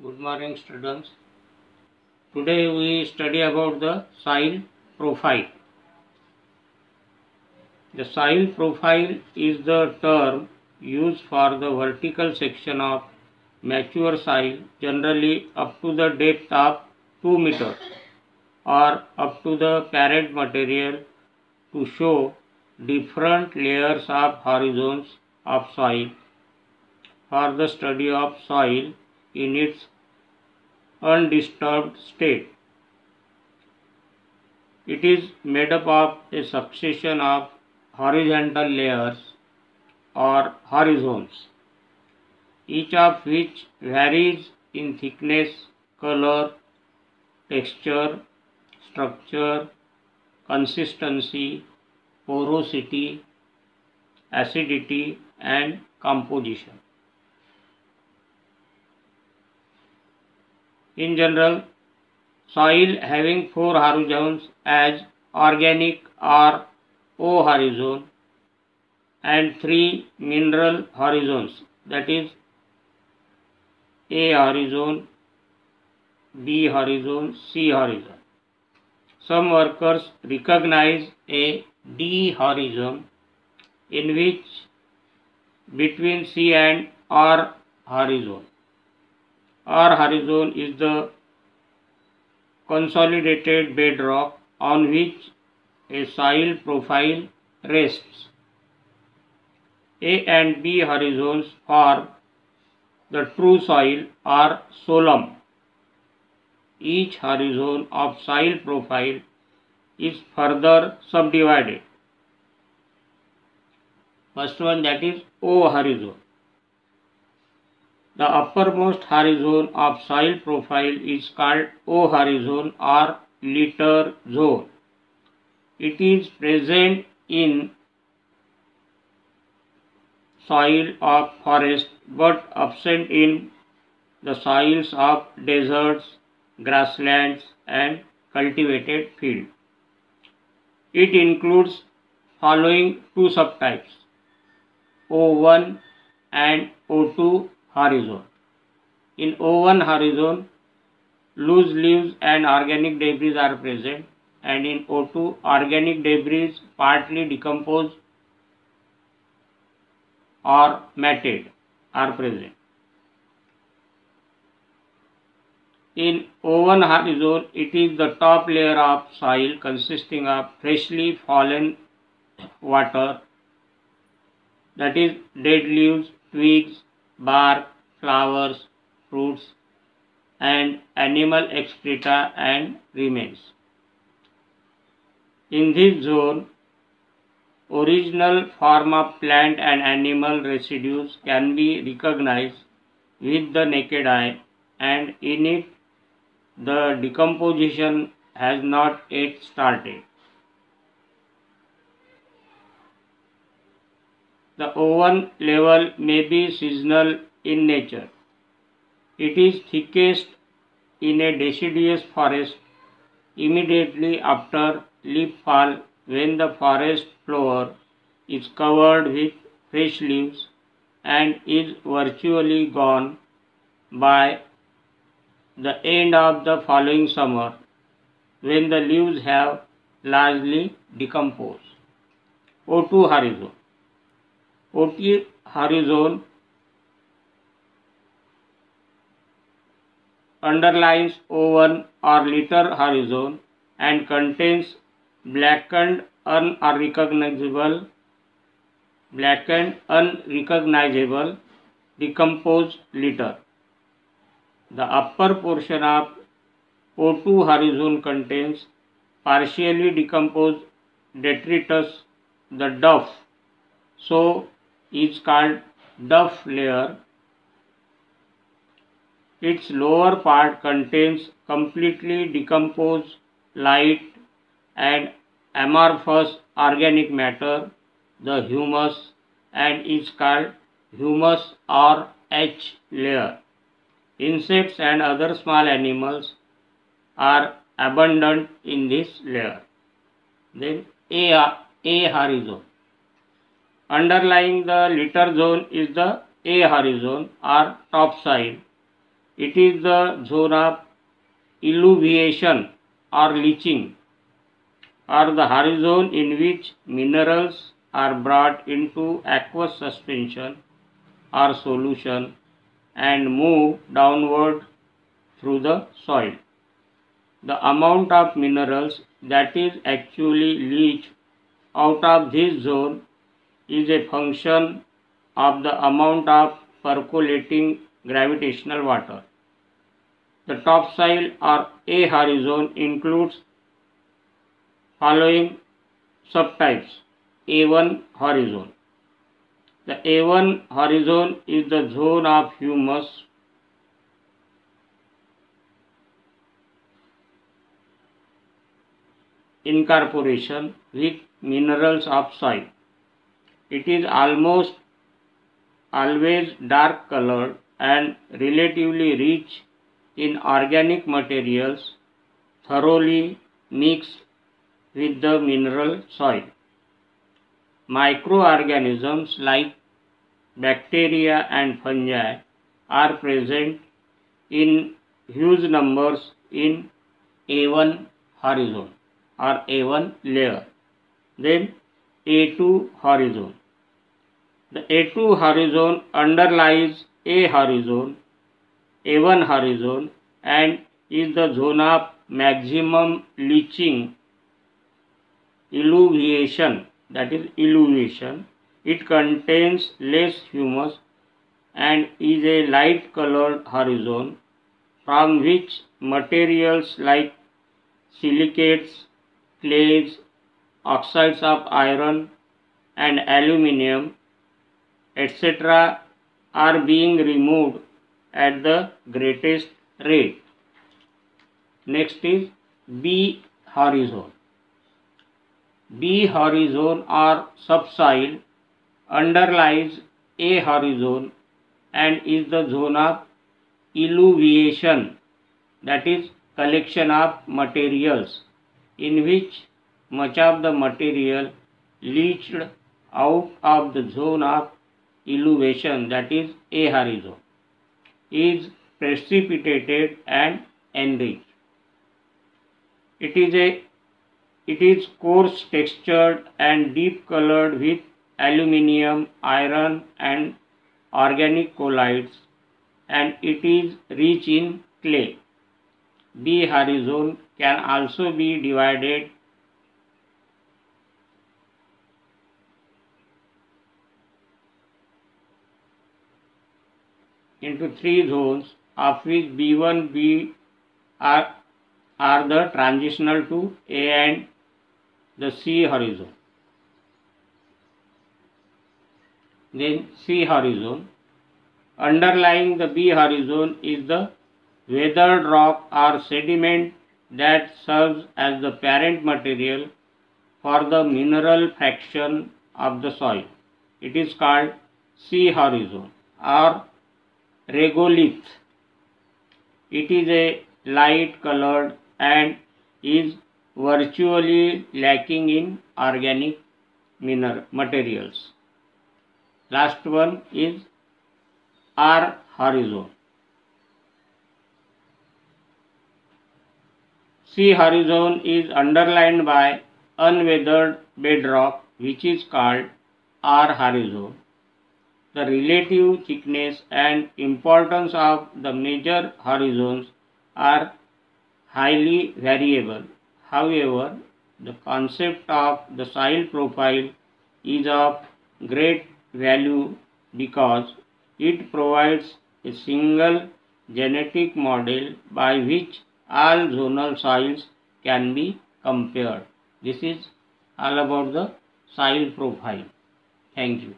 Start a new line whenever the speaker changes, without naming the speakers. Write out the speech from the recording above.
Good morning, students. Today we study about the soil profile. The soil profile is the term used for the vertical section of mature soil, generally up to the depth of 2 meters or up to the parent material, to show different layers of horizons of soil for the study of soil in its undisturbed state. It is made up of a succession of horizontal layers or horizons, each of which varies in thickness, color, texture, structure, consistency, porosity, acidity, and composition. In general, soil having 4 horizons as organic or O horizon and 3 mineral horizons, that is A horizon, B horizon, C horizon. Some workers recognize a D horizon in which between C and R horizon. R horizon is the consolidated bedrock on which a soil profile rests. A and B horizons form the true soil or solum. Each horizon of soil profile is further subdivided. First one, that is O horizon. The uppermost horizon of soil profile is called O horizon or litter zone. It is present in soil of forest but absent in the soils of deserts, grasslands and cultivated field. It includes following two subtypes: O1 and O2 horizon. In O1 horizon, loose leaves and organic debris are present, and in O2, organic debris partly decomposed or matted are present. In O1 horizon, it is the top layer of soil consisting of freshly fallen water, that is dead leaves, twigs, bark, flowers, fruits and animal excreta and remains. In this zone, original form of plant and animal residues can be recognized with the naked eye, and in it the decomposition has not yet started. The O1 level may be seasonal in nature. It is thickest in a deciduous forest immediately after leaf fall, when the forest floor is covered with fresh leaves and is virtually gone by the end of the following summer, when the leaves have largely decomposed. O2 horizon. O2 horizon underlines O1 or litter horizon and contains blackened unrecognizable decomposed litter. The upper portion of O2 horizon contains partially decomposed detritus, the duff, so is called duff layer. Its lower part contains completely decomposed light and amorphous organic matter, the humus, and is called humus or H layer. Insects and other small animals are abundant in this layer. Then A horizon. Underlying the litter zone is the A horizon or topsoil, It is the zone of eluviation or leaching, or the horizon in which minerals are brought into aqueous suspension or solution and move downward through the soil. The amount of minerals that is actually leached out of this zone is a function of the amount of percolating gravitational water. The topsoil or A horizon includes following subtypes. A1 horizon. The A1 horizon is the zone of humus incorporation with minerals of soil. It is almost always dark colored and relatively rich in organic materials, thoroughly mixed with the mineral soil. Microorganisms like bacteria and fungi are present in huge numbers in A1 horizon or A1 layer. Then A2 horizon. The A2 horizon underlies A horizon, A1 horizon, and is the zone of maximum leaching, eluviation, that is eluviation. It contains less humus and is a light colored horizon from which materials like silicates, clays, oxides of iron and aluminium, etc. are being removed at the greatest rate. Next is B horizon. B horizon or subsoil underlies A horizon and is the zone of eluviation, that is collection of materials, in which much of the material leached out of the zone of elevation, that is A horizon, is precipitated and enriched. It is coarse textured and deep colored with aluminium, iron and organic colloids, and it is rich in clay. B horizon can also be divided into three zones, of which B1, B are the transitional to A and the C horizon. Then C horizon. Underlying the B horizon is the weathered rock or sediment that serves as the parent material for the mineral fraction of the soil. It is called C horizon or regolith. It is a light colored and is virtually lacking in organic materials. Last one is R horizon. C horizon is underlined by unweathered bedrock, which is called R horizon. The relative thickness and importance of the major horizons are highly variable. However, the concept of the soil profile is of great value because it provides a single genetic model by which all zonal soils can be compared. This is all about the soil profile. Thank you.